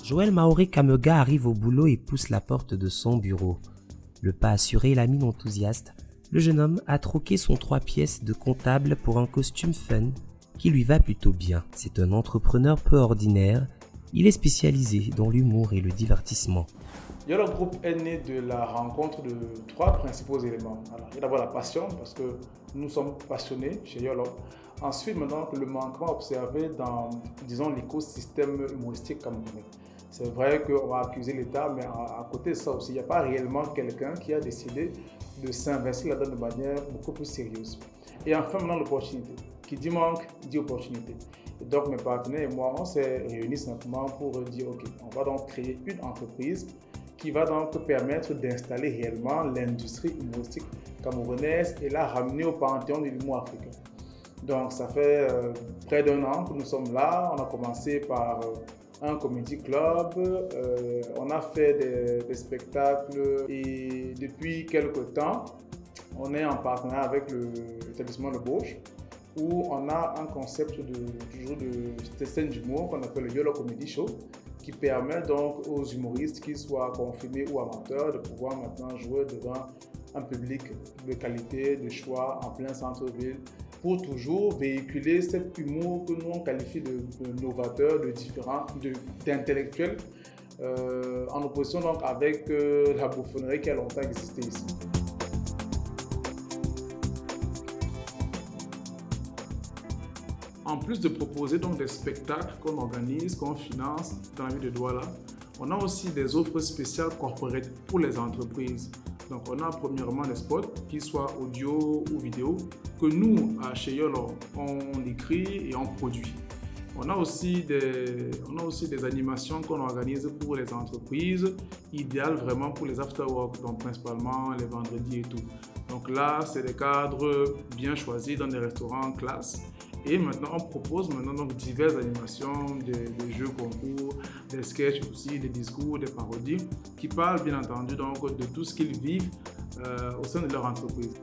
Joël Maoré Kamega arrive au boulot et pousse la porte de son bureau. Le pas assuré et la mine enthousiaste, le jeune homme a troqué son 3 pièces de comptable pour un costume fun qui lui va plutôt bien. C'est un entrepreneur peu ordinaire. Il est spécialisé dans l'humour et le divertissement. YOLO Group est né de la rencontre de 3 principaux éléments. Alors, il y a d'abord la passion, parce que nous sommes passionnés chez YOLO. Ensuite, maintenant, le manquement observé dans, disons, l'écosystème humoristique camerounais. C'est vrai qu'on va accuser l'État, mais à côté de ça aussi, il n'y a pas réellement quelqu'un qui a décidé de s'investir là-dedans de manière beaucoup plus sérieuse. Et enfin, maintenant, l'opportunité. Qui dit manque, dit opportunité. Et donc, mes partenaires et moi, on s'est réunis simplement pour dire, OK, on va donc créer une entreprise qui va donc permettre d'installer réellement l'industrie humoristique camerounaise et la ramener au panthéon de l'humour africain. Donc, ça fait près d'1 an que nous sommes là. On a commencé par un comedy club, on a fait des spectacles et depuis quelques temps, on est en partenariat avec l'établissement Le Bauche où on a un concept de scène d'humour qu'on appelle le YOLO Comedy Show qui permet donc aux humoristes, qu'ils soient confirmés ou amateurs, de pouvoir maintenant jouer devant un public de qualité, de choix en plein centre-ville pour toujours véhiculer cet humour que nous on qualifie de novateur, de différent, d'intellectuel, en opposition donc avec la bouffonnerie qui a longtemps existé ici. En plus de proposer donc des spectacles qu'on organise, qu'on finance dans la ville de Douala, on a aussi des offres spéciales corporate pour les entreprises. Donc on a premièrement des spots, qu'ils soient audio ou vidéo, que nous, chez YOLO, on écrit et on produit. On a aussi des animations qu'on organise pour les entreprises, idéales vraiment pour les after-work, donc principalement les vendredis et tout. Donc là, c'est des cadres bien choisis dans des restaurants classe. Et maintenant, on propose donc diverses animations, des jeux concours, des sketchs aussi, des discours, des parodies, qui parlent bien entendu donc de tout ce qu'ils vivent au sein de leur entreprise.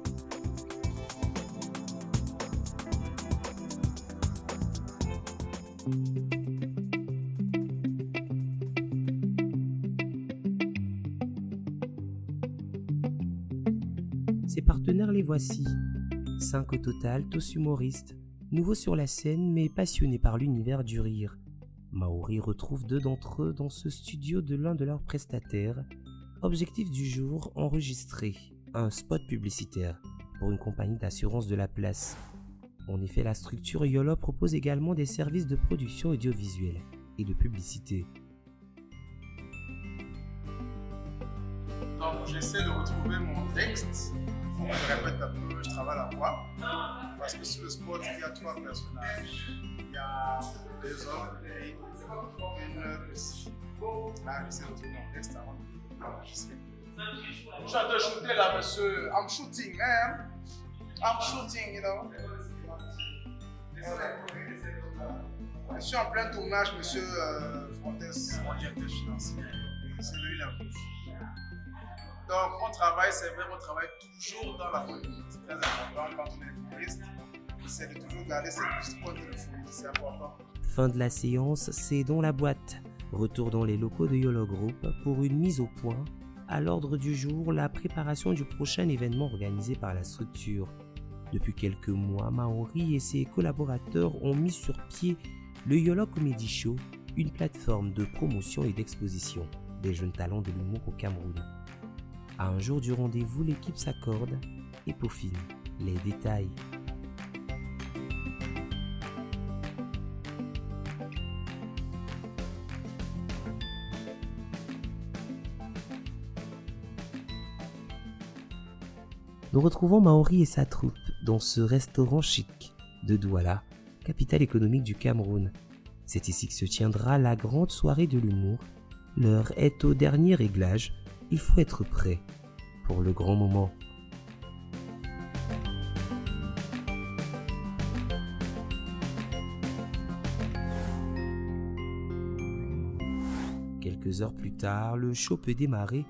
Ses partenaires les voici. 5 au total, tous humoristes. Nouveaux sur la scène, mais passionnés par l'univers du rire. Maoré retrouve 2 d'entre eux dans ce studio de l'un de leurs prestataires. Objectif du jour, enregistrer un spot publicitaire pour une compagnie d'assurance de la place. En effet, la structure YOLO propose également des services de production audiovisuelle et de publicité. Donc, j'essaie de retrouver mon texte. Il faut que je répète un peu, je travaille la voix. Parce que sur le spot, il y a 3 personnages. Il y a 2 hommes et une fille. Là, j'essaie de retrouver mon texte avant d'enregistrer. Je suis en train de shooter là, monsieur. I'm shooting, man. I'm shooting, you know. Je suis en plein tournage, monsieur Fontes, mon directeur financier. C'est lui la bouche. Donc, on travaille, c'est vrai, on travaille toujours dans la folie. C'est très important quand on est humoriste. C'est de toujours garder cette petite pointe de folie, c'est important. Fin de la séance, c'est dans la boîte. Retour dans les locaux de YOLO Group pour une mise au point. À l'ordre du jour, la préparation du prochain événement organisé par la structure. Depuis quelques mois, Maoré et ses collaborateurs ont mis sur pied le YOLO Comedy Show, une plateforme de promotion et d'exposition des jeunes talents de l'humour au Cameroun. À un jour du rendez-vous, l'équipe s'accorde et peaufine les détails. Nous retrouvons Maoré et sa troupe dans ce restaurant chic de Douala, capitale économique du Cameroun. C'est ici que se tiendra la grande soirée de l'humour. L'heure est au dernier réglage. Il faut être prêt pour le grand moment. Quelques heures plus tard, le show peut démarrer.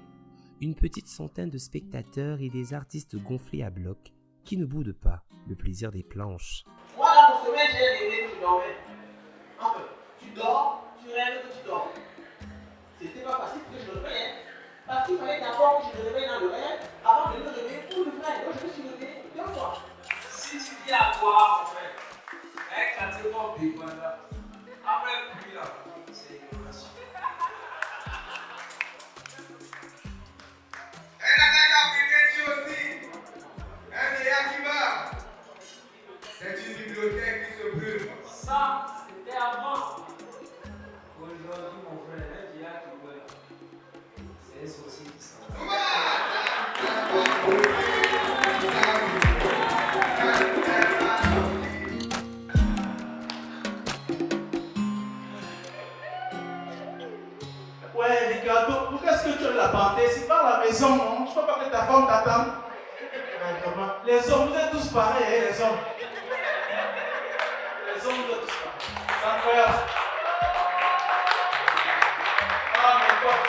Une petite centaine de spectateurs et des artistes gonflés à bloc qui ne boudent pas le plaisir des planches. Moi là, mon sommeil, j'ai rêvé que tu dormais. Enfin, tu dors, tu rêves que tu dors. fois où je me réveille dans le rêve, avant de me réveiller pour le vrai. Donc je me suis réveillé 2 fois. Si tu dis à toi, mon frère, éclater mon big panda, après lui là, c'est l'innovation. Elle a déjà aussi. Un vieillard qui va. C'est une bibliothèque qui se brûle. Ça, c'était avant. Aujourd'hui, mon frère, un vieillard qui meurt, c'est un sorcier qui s'en va. Ouais, Ricardo, pourquoi est-ce que tu as la parenté? C'est pas la maison, non? Je peux pas que ta femme t'attende. Les hommes, vous êtes tous pareils, hein, les hommes. Les hommes, vous êtes tous pareils. C'est incroyable. Ah, mes potes.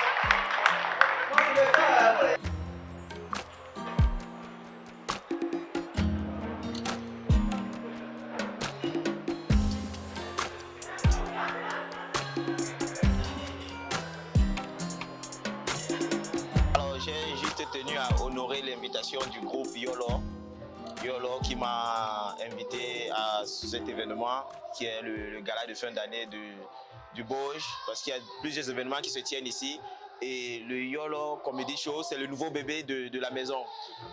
Moi, je vais faire. Alors j'ai juste tenu à honorer l'invitation du groupe YOLO. YOLO qui m'a invité à cet événement qui est le gala de fin d'année du Bauge, parce qu'il y a plusieurs événements qui se tiennent ici. Et le YOLO Comedy Show, c'est le nouveau bébé de la maison.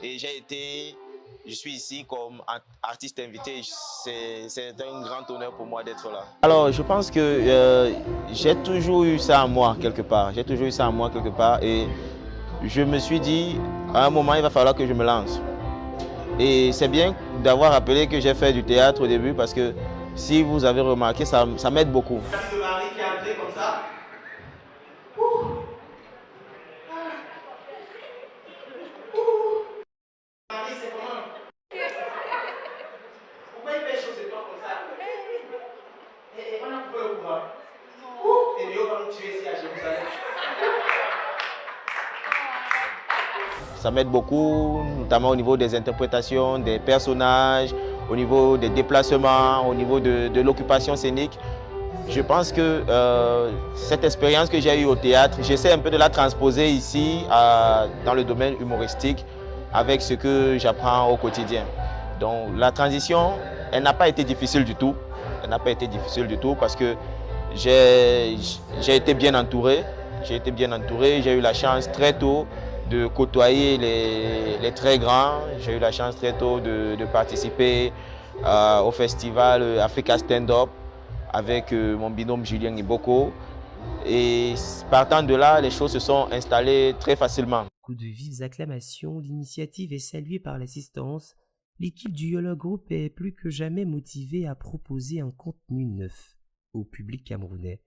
Et je suis ici comme artiste invité. C'est un grand honneur pour moi d'être là. Alors, je pense que j'ai toujours eu ça en moi quelque part. J'ai toujours eu ça en moi quelque part. Et je me suis dit, à un moment, il va falloir que je me lance. Et c'est bien d'avoir rappelé que j'ai fait du théâtre au début parce que si vous avez remarqué, ça m'aide beaucoup. Le mari qui est entré comme ça. Marie, c'est comment? Pourquoi il fait chaud ce temps comme ça? Et on a coupé le courant. Et Dieu va nous tuer ici à Jérusalem. Ça m'aide beaucoup, notamment au niveau des interprétations, des personnages, au niveau des déplacements, au niveau de l'occupation scénique. Je pense que cette expérience que j'ai eue au théâtre, j'essaie un peu de la transposer ici dans le domaine humoristique avec ce que j'apprends au quotidien. Donc la transition, elle n'a pas été difficile du tout. Elle n'a pas été difficile du tout parce que j'ai été bien entouré. J'ai été bien entouré, j'ai eu la chance très tôt de côtoyer les très grands. J'ai eu la chance très tôt de participer au festival Africa Stand Up avec mon binôme Julien Iboko. Et partant de là, les choses se sont installées très facilement. Coup de vives acclamations, l'initiative est saluée par l'assistance. L'équipe du YOLO Group est plus que jamais motivée à proposer un contenu neuf au public camerounais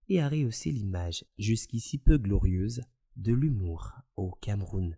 et à rehausser l'image, jusqu'ici peu glorieuse, de l'humour au Cameroun.